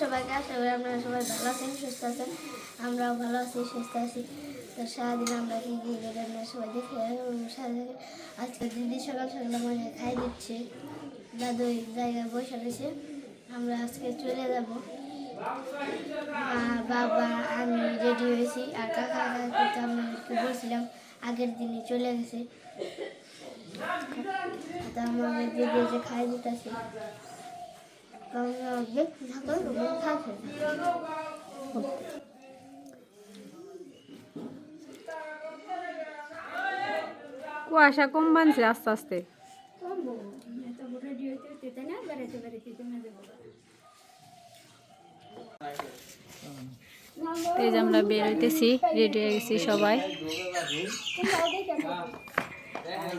সবাইকে, আশা করি আপনারা সবাই ভালো আছেন, সুস্থ আছেন। আমরাও ভালো আছি, সুস্থ আছি। তো সারাদিন আমরা কি কি করি আপনারা সবাই দেখে সাথে আজকে দিদি সকাল সকাল আমাকে খাই দিচ্ছে, দাদু ওই জায়গায় বসে রয়েছে। আমরা আজকে চলে যাব, মা বাবা আমি রেডি হয়েছি, আর কাকা কাকুকে আপনাদেরকে বলছিলাম আগের দিনই চলে গেছে। তো আমাদের দিদি যে খাই দিতেছে কুয়াশা কম বানছে আস্তে আস্তে। এই যে আমরা বের হইতেছি, রেডি হয়ে গেছি সবাই।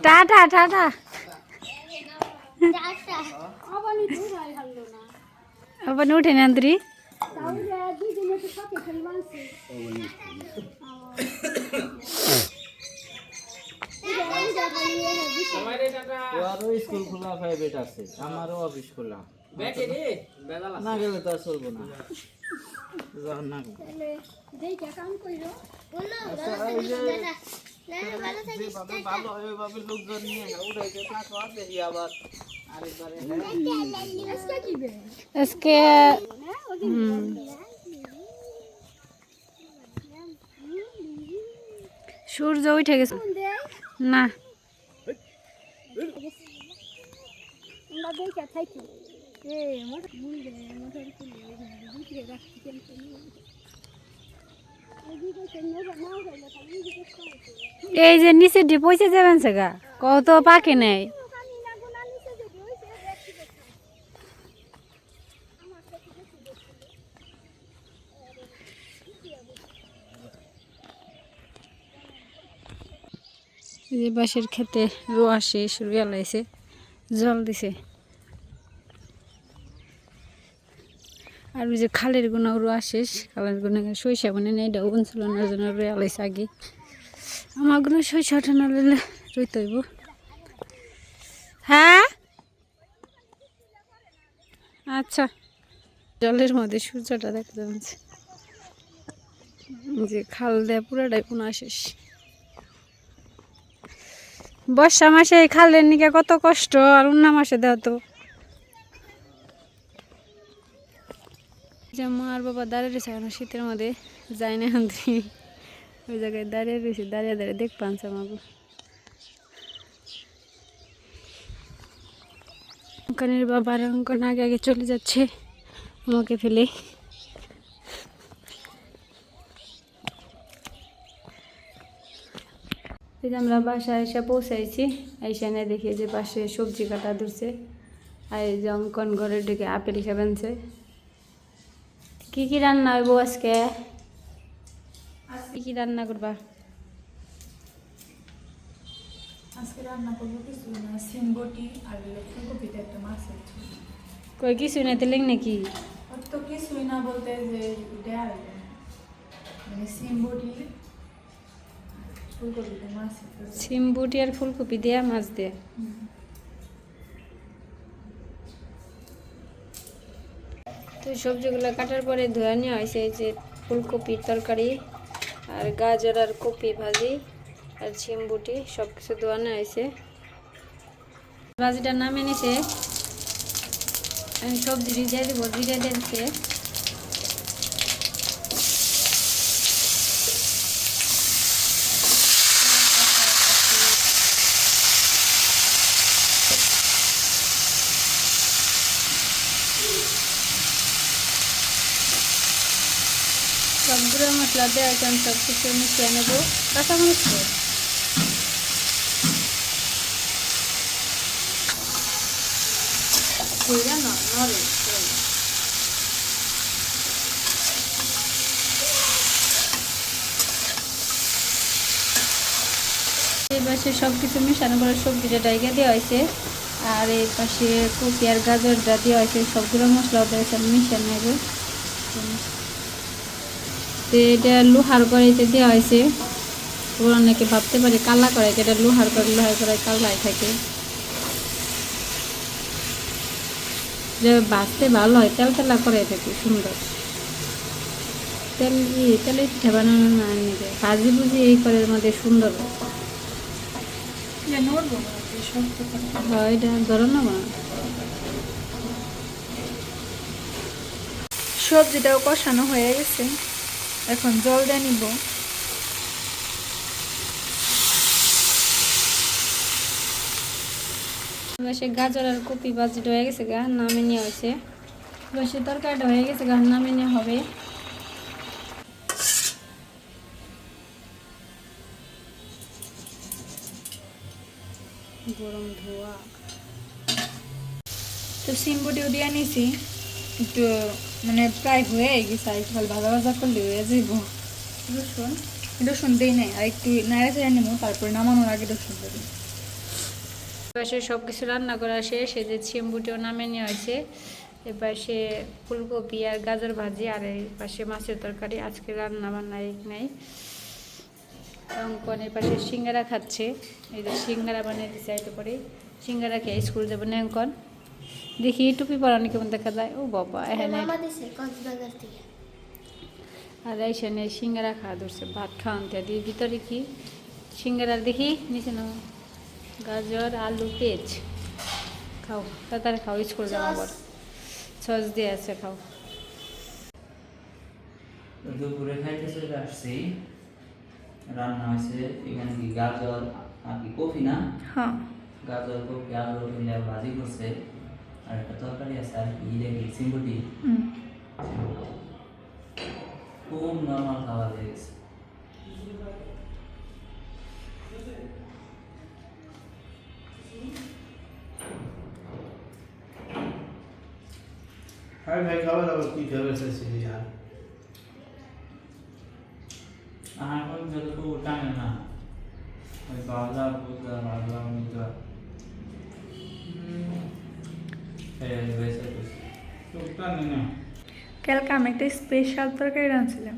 Tata tata. আবার উঠে না আন্তরি। স্কুল খোলা প্রাইভেট আছে, আমারও অফিস খোলা, না গেলে তো আর চলবো না। ভালো ওইভাবে লোকজন নিয়ে উঠাইতে থাকো, দেখি আবার আজকে সূর্য উঠে গেছে না। এই যে নিচে পয়সা যাবেন সেগা কত পাকে নেই। যে বাঁশের খেতে রোয়া শেষ, রুয়া লাইছে, জল দিছে। আর ওই যে খালের গুণা রোয়া শেষ, খালের গুণা সরিষা বনে নেই, এটা ওভেন চালানোর জন্য রুয়া লাইছে আগে। আমার গুলো সরিষা ওঠানো নিলে রইতে হইব। হ্যাঁ আচ্ছা। জলের মধ্যে সূর্যটা দেখতে যাচ্ছে, যে খাল দেয় পুরাটাই পোনা শেষ। বর্ষা মাসে এই খালের নিকে কত কষ্ট, আর অন্য মাসে দেওয়া তো। মা আর বাবা দাঁড়িয়ে রয়েছে এখন শীতের মধ্যে, যায় না ওই জায়গায় দাঁড়িয়ে রয়েছে, দাঁড়িয়ে দাঁড়িয়ে দেখ পাচ্ছে আমাকে। অঙ্কনের বাবার অঙ্কন আগে আগে চলে যাচ্ছে আমাকে ফেলে। আমরা বাসায় এসে পৌঁছাইছি, এইখানে দেখি যে পাশে সবজি কাটা ধরছে, আর এই যে অঙ্কন ঘরের দিকে আপেল খাবেনছে। কি কি রান্না হইব আজকে? কি কি রান্না করবা? আজকে রান্না করবো কিছু না, সিমবটি আর ফুলকপিতে একটা মাছ আছে। কই কিছুই না তেলেং নাকি? তো কিছুই না বলতে যে দেয়া মানে সিমবটি ফুলকপিতে মাছ। সিমবুটি আর ফুলকপি দেয়া মাছ দেয়া। তো সবজিগুলো কাটার পরে ধোয়া নেওয়া হয়েছে, এই যে ফুলকপির তরকারি আর গাজর আর কপি ভাজি আর সিমবুটি সব কিছু ধোয়া নেওয়া হয়েছে। ভাজিটা নামে নিছে, আমি সবজি দিয়ে দেবো, জিরে দিয়েছে। সব গুঁড়ো মশলা দেওয়া এখন সব কিছু মিশিয়ে নেব। কাঁচামরিচ এই পাশে সব কিছু মিশানো করে সবজিটা ডাইকা দেওয়া হয়েছে, আর এই পাশে কপি আর গাজরটা দেওয়া হয়েছে, সবগুলো মশলা দিয়েছে মিশিয়ে নেবে। তো এটা লোহার কড়াইতে দেওয়া হয়েছে, ওরা অনেকে ভাবতে পারে কালা কড়াই, এটা লোহার কড়াই, লোহার কড়াই কালাই থাকে। যে ভাজতে ভালো হয়, তেল তেলা করে থাকে সুন্দর। তেলে পিঠা বানানো না নিবে, ভাজি ভুজি এই করে মধ্যে সুন্দর হয়। যে নড়বো না যে শক্ত থাকে। হয় এটা ধরো না মা। সবজিটাও কষানো হয়ে গেছে, এখন জল দিয়ে নিব। বসে গাজর আর কপি ভাজিটা হয়ে গেছে গা, নামে নেওয়া হয়েছে। বসে তরকারিটা হয়ে গেছে গা, নামে নেওয়া হবে। গরম ধোয়া তো সিমবটিও দিয়ে নিছি, একটু মানে প্রায় হয়ে গেছে, আর একটু ভালো ভাজা ভাজা করলে হয়ে যাইব। রসুন রসুন দিই নাই, আর একটু নাড়া চেড়ে নেবো, তারপর নামানোর আগে রসুন দেবো। এপাশে সব কিছু রান্না করা শেষ, এই যে ছিমবুটিও নামে নেওয়া হয়েছে। এবার সে ফুলকপি আর গাজর ভাজি, আর এই পাশে মাছের তরকারি। আজকে রান্না বান্না এক নাই। অঙ্কন এর পাশে সিঙ্গারা খাচ্ছে, এই যে সিঙ্গারা বানিয়ে দিচ্ছে। একটু করে সিঙ্গারা খেয়ে স্কুল যাবো না অঙ্কন। দেখি টুপি পরানো কেমন দেখা যায়। ও বাবা এখানে মামা দিছে কক্সবাজার থেকে। আর এইখানে সিঙ্গারা খাওয়া ধরছে, ভাত খাওয়াতে দিয়ে ভিতরে কি সিঙ্গারা দেখি নিচে না, গাজর আলু পেঁয়াজ। খাও তাড়াতাড়ি খাও, স্কুল যাবো আবার। সস দিয়ে আছে, খাও। দুপুরে খাইতে চলে আসছি, রান্না হয়েছে এখানে কি গাজর আর কি কফি না, হ্যাঁ, গাজর কফি আলু মিলে ভাজি করছে, আর একটা তরকারি আছে আর কি দেখি সিম্বুটি। খুব নর্মাল খাবার হয়ে গেছে। हाय भाई खावा दावा की खबर से सीधी यार আমার কোন যত টানে না, ওই বাজার বুঝা বাজার বুঝা वैसे कुछ तो टाने ना কালকে আমি একটা স্পেশাল তরকারি রাঁধছিলাম।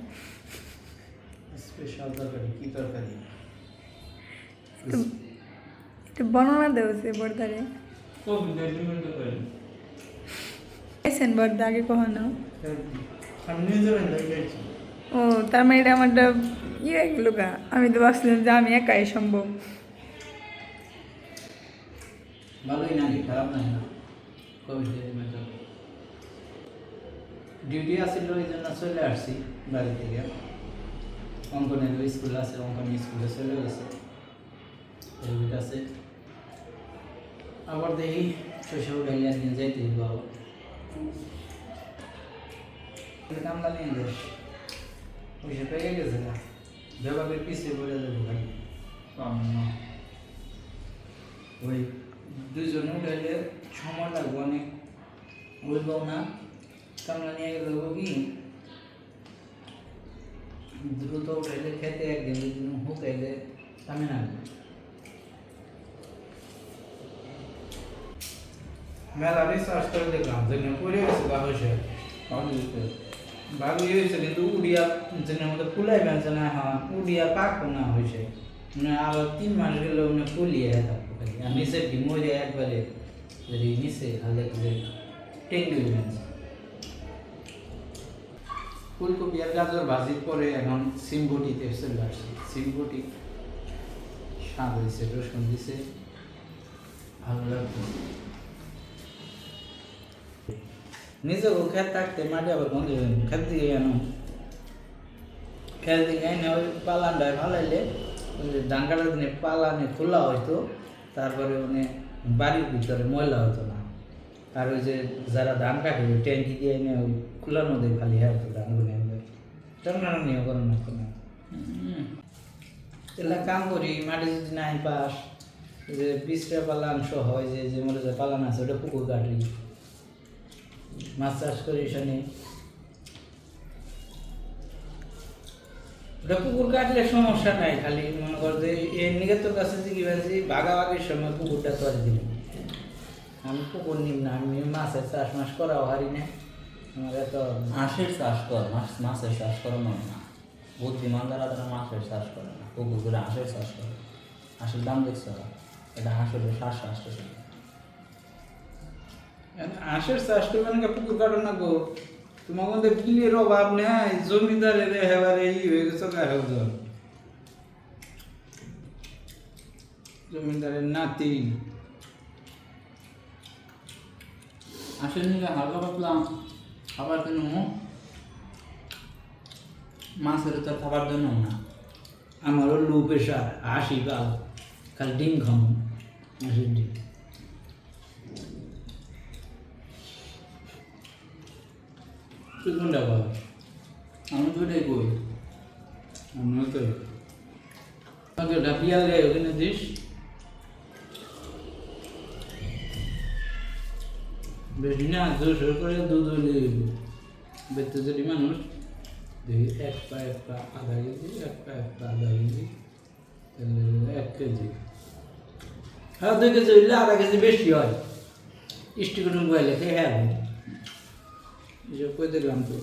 स्पेशल तरकारी की तरकारी একটু বর্ণনা দেবো সে বর্দারে। কফি ডেলিভারি তো করে খাইছেন বর্দা আগে কখনো? हम नहीं जरूर नहीं ও তার মানে এটা আমারটা ইয়ে গেলো গা, আমি তো ভাবছিলাম যে আমি একাই সম্ভব। ভালোই নাকি, খারাপ নাই না। কফি ডেলিভারি তো ডিউটি আসছিল এই জন্য চলে আসছি বাড়ি থেকে। অঙ্কনের স্কুল আছে, অঙ্কন স্কুলে চলে গেছে, এর আছে। আবার দেখি শৈশব গাইয়া নিয়ে যাইতে হইব আবার। কামলা নিয়ে যাস, পয়সা পেয়ে গেছে না, বিভাগের পিছিয়ে পড়ে যাবে ভাই। কম না। ওই দুজনে উঠাইলে সময় লাগবে অনেক, বলবো না। কামলা নিয়ে গেলে কি দ্রুত উঠাইলে খেতে একদিন দুদিন হুকাইলে কামে না। মেলা রিসার্চ করে দেখলাম যে পড়ে গেছে বাহসে ভালোই হয়েছে, কিন্তু উড়িয়া যেনের মধ্যে ফুলাই বেঁচে না, হ্যাঁ উড়িয়া পাকো না হয়েছে, মানে আবার 3 মাস গেলে মানে ফুলিয়ে থাকবো খালি। আর নিচের কি মরে একবারে যদি নিচে হালে টেঙ্গি বেঁচে। ফুলকপি আর গাজর ভাজির পরে এখন সিমবটিতে চলে আসছে। সিমবটি স্বাদ হয়েছে, রসুন দিছে, ভালো লাগছে। নিজে খেত থাকতে মাটি আবার বন্ধ হয়ে খেত দিয়ে এনো, খেত দিকে এনে ওই পালানটায় ফালাইলে ওই ধান কাটার দিনে পালানে খোলা হইতো, তারপরে মানে বাড়ির ভিতরে ময়লা হতো না। আর ওই যে যারা ধান কাটে ওই ট্যাঙ্কি দিয়ে এনে ওই খোলার মধ্যে খালি হ্যাঁ ধানগুলো এনে টানা নিয়ে করেন না কোনো এগুলা কাম করি। মাটি যদি নাই পাস, যে 20টা পালান সহ হয় যে মনে যে পালান আছে ওটা পুকুর কাটি, মাছ চাষ করি শনি। ওটা পুকুর কাটলে সমস্যা নাই, খালি মনে কর যে এর নিকে তোর কাছে যে কি বলছি ভাগাভাগির সময় পুকুরটা তো আর দিবি। আমি পুকুর নিব না, আমি মাছের চাষ মাস করাও হারি না। আমার এত মাছের চাষ কর, মাছের চাষ করো না, বুদ্ধিমানদারা তারা মাছের চাষ করে না, পুকুর করে হাঁসের চাষ করে। হাঁসের দাম দেখছো, এটা হাঁসের শ্বাস আসতেছে, হাঁসের চাষ করবে না পুকুর কাটো না গো, তোমার মধ্যে বিলের অভাব নেই, জমিদারের এবারে হয়ে গেছে গায়ে, জমিদারের নাতি। আসলে হালকা পাতলা খাবার কেন, মাছের তো খাবার জন্য না, আমারও লো প্রেশার, হাসি গাল, খালি ডিম খাবো, হাঁসের ডিম। তুই কোনটা বল? আমি তো এটাই কই, আমিও তো আমাকে ডাকিয়া গায়ে ওখানে দিস, বেশি না জোর করে দুধ হলে বেঁচতে যদি মানুষ দেখি এক পা আধা কেজি, এক পা আধা কেজি, 1 কেজি, হ্যাঁ 2 কেজি হইলে আধা কেজি বেশি হয়, স্টিকুটুম বইলে খেয়ে হ্যাঁ এসব কই দেখলাম তো।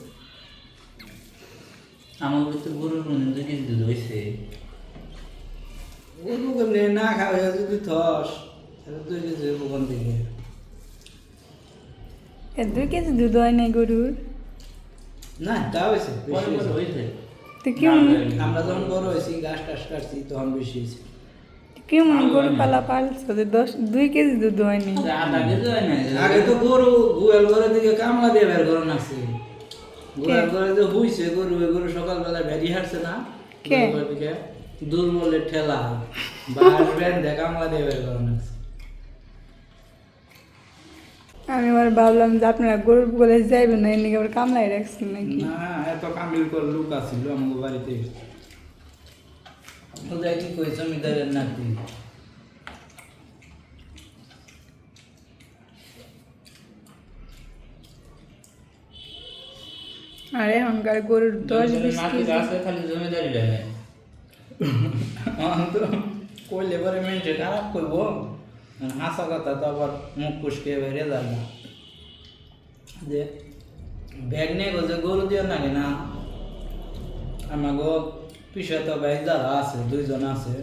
আমার ভিতর গরুর কোনো 2 কেজি দুধ হয়েছে। গরু কেমনি না খাওয়া যদি থস তাহলে 2 কেজি ওখান থেকে। 2 কেজি দুধ হয় নাই গরুর? না তা হয়েছে, পরে পরে হয়েছে। তো কেমন আমরা যখন বড় হয়েছি গাছ টাছ কাটছি তখন বেশি হয়েছে। কেমন গরু পালা পালছো যে 2 কেজি দুধ হয়নি? আধা কেজি হয় না। আগে তো গরু গোয়াল ঘরের দিকে কামলা দিয়ে বের করে নাকছে, গোয়াল ঘরে যে হইছে গরু, ওই গরু সকালবেলা বেরিয়ে হাঁটছে না কে? গোয়াল ঘরের দিকে, দুর্বলের ঠেলা বাস বেঁধে কামলা দিয়ে বের করে নাকছে। আমি আবার ভাবলাম যে আপনারা গরুর বলে যাইবেন না, এমনি আবার কামলাই রাখছেন নাকি? না এত কামিল করে লোক আসছিল আমাদের বাড়িতে, ওদের কি কই জমিদারের নাতি। আর এখনকার গরুর 10-20 নাতি কেজি। আছে খালি জমিদারি লাগে। তো কইলে পরে মেনটে খারাপ করবো, হাসা কথা তো আবার মুখ কুসকে বেড়ে যায় না, যে ব্যাগ নিয়ে গেছে গরু দিয়ে নাকি না। আমাকে পিছিয়ে তো ভাই যারা আছে 2 জন আছে,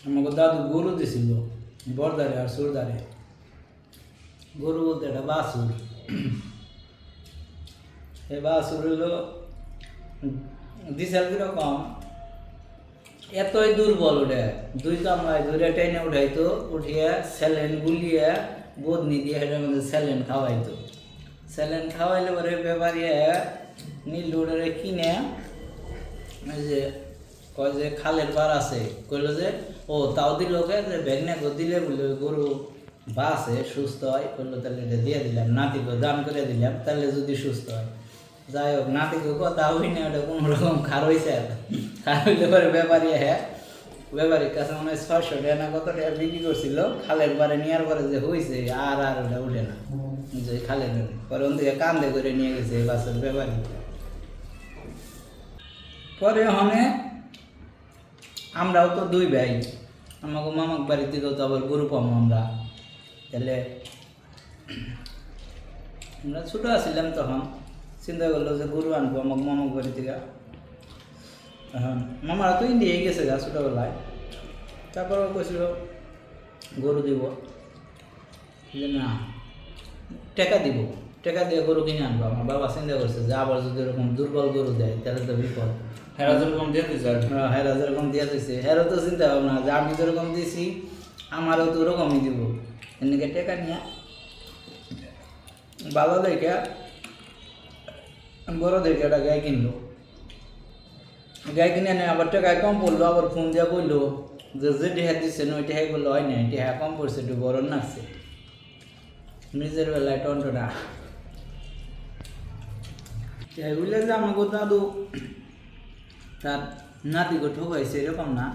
আমাকে দাদু গরু দিছিল বরদারে আর সুরদারে। গরু বলতে এটা বাছুর, এই বাছুর হলো দিশাল কিরকম, এতই দুর্বল ওটা, 2 কামলায় ধরে টেনে উঠাইতো, উঠিয়ে স্যালেন গুলিয়ে বদনি দিয়ে এটার মধ্যে স্যালেন খাওয়াইতো। স্যালেন খাওয়াইলে পরে ব্যাপারিয়ে নীল ওটারে কিনে, ওই যে কয় যে খালের পার আছে, কইলো যে ও তাও দিল ওকে যে ব্যাগনে দিলে বলে গরু বাসে সুস্থ হয়, কইলো তাহলে এটা দিয়ে দিলাম, নাতিকে দান করে দিলাম, তাহলে যদি সুস্থ হয়। যাই হোক নাতিকে কথা হই না, ওটা কোনো রকম খার হয়েছে, খার হইলে পরে ব্যাপারী হ্যাঁ ব্যাপারীর কাছে মনে হয় 600 টাকা না কত টাকা বিক্রি করছিল, খালের পারে নেওয়ার পরে যে হয়েছে আর ওটা উঠে না, যে খালের পরে ওন থেকে কান্দে করে নিয়ে গেছে এই বাসের ব্যাপারী। পরে ওখানে আমরাও তো 2 ভাই, আমাকে মামাক বাড়ি থেকেও তো আবার গরু পাবো আমরা, তাহলে আমরা ছোটো আসছিলাম তখন, চিন্তা করলো যে গরু আনবো আমাকে মামাক বাড়ি থেকে। মামারা তো ইন্ডিয়ায় গেছে গা ছোটোবেলায়, তারপর কইছিল গরু দিব, যে না টাকা দিব, টাকা দিয়ে গরু কিনে আনবো। আমার বাবা চিন্তা করছে যে আবার যদি এরকম দুর্বল গরু দেয় তাহলে তো বিপদ। হেরা যেরকম দিয়ে দিচ্ছে, হেরা যেরকম দিয়ে দিচ্ছে, হেরও তো চিন্তা ভাবনা যে আমি যেরকম দিয়েছি আমারও তো ওরকমই দিব, এদিকে টাকা নিয়ে ভালো দেখে বড় দেখে একটা গাই কিনলো, গাই কিনে নেই আবার টাকায় কম পড়লো, আবার ফোন দিয়ে বললো যে টেহা দিচ্ছে না ওই টেহাই বললো হয় না, টেহা কম পড়ছে একটু বড় নাচছে, নিজের বেলায় টনটনা। এগুলো যে আমাকে দাদু তার নাতিকে ঠকাইছে এরকম না,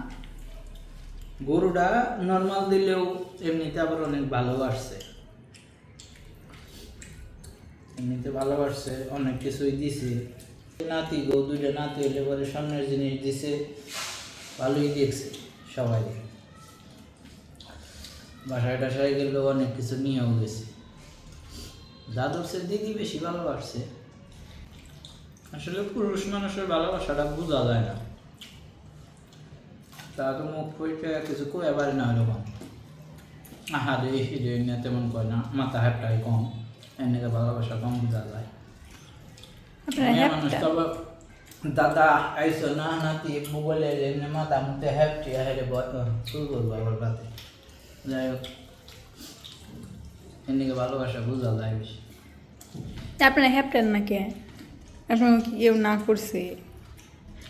গরুটা নর্মাল দিলেও এমনিতে আবার অনেক ভালোবাসছে, এমনিতে ভালোবাসছে, অনেক কিছুই দিছে। নাতি গো 2টা নাতি হলে পরে সামনের জিনিস দিছে, ভালোই দেখছে সবাই, বাসায় টাসায় গেলেও অনেক কিছু নিয়েও গেছে। দাদুর সে দিদি বেশি ভালোবাসছে। আসলে পুরুষ মানুষের ভালোবাসাটা বোঝা যায় না, তা তো মুখ পরিচয় কিছু কয়ে পারে না, এরকম আহা রে হিরে না তেমন কয় না, মাথা হাতটাই কম, এনেকে ভালোবাসা কম বোঝা যায়। আপনারা মেয়ে হ্যাপটা মানুষ তো আবার দাদা আইসো না নাতি মোবাইলে এমনি মাথা মুখে হ্যাপটি হেরে শুরু করবো আবার রাতে। যাই হোক এনেকে ভালোবাসা বোঝা যায় বেশি। আপনারা হ্যাপটার না কে? আপনার কি কেউ না করছে?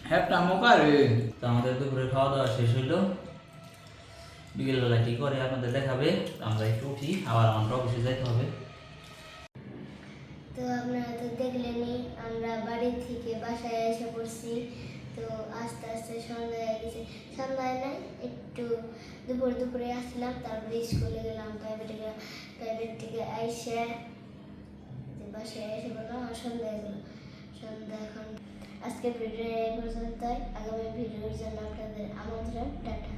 হ্যাপটা মোকারে তো আমাদের দুপুরে খাওয়া দাওয়া শেষ হইলো, বিকেলবেলা কি করে আপনাদের দেখাবে। আমরা একটু উঠি, আবার আমার অফিসে যাইতে হবে। তো আপনারা তো দেখলেনই আমরা বাড়ি থেকে বাসায় এসে পড়ছি। তো আস্তে আস্তে সন্ধ্যা হয়ে গেছে, সন্ধ্যায় নাই একটু দুপুরে আসলাম, তারপরে স্কুলে গেলাম, প্রাইভেট থেকে আইসে বাসায় এসে বললাম আর সন্ধ্যা হয়ে গেল। সন্ধ্যা এখন আজকের ভিডিও এই পর্যন্তই। আগামী ভিডিওর জন্য আপনাদের আমন্ত্রণ। টাটা।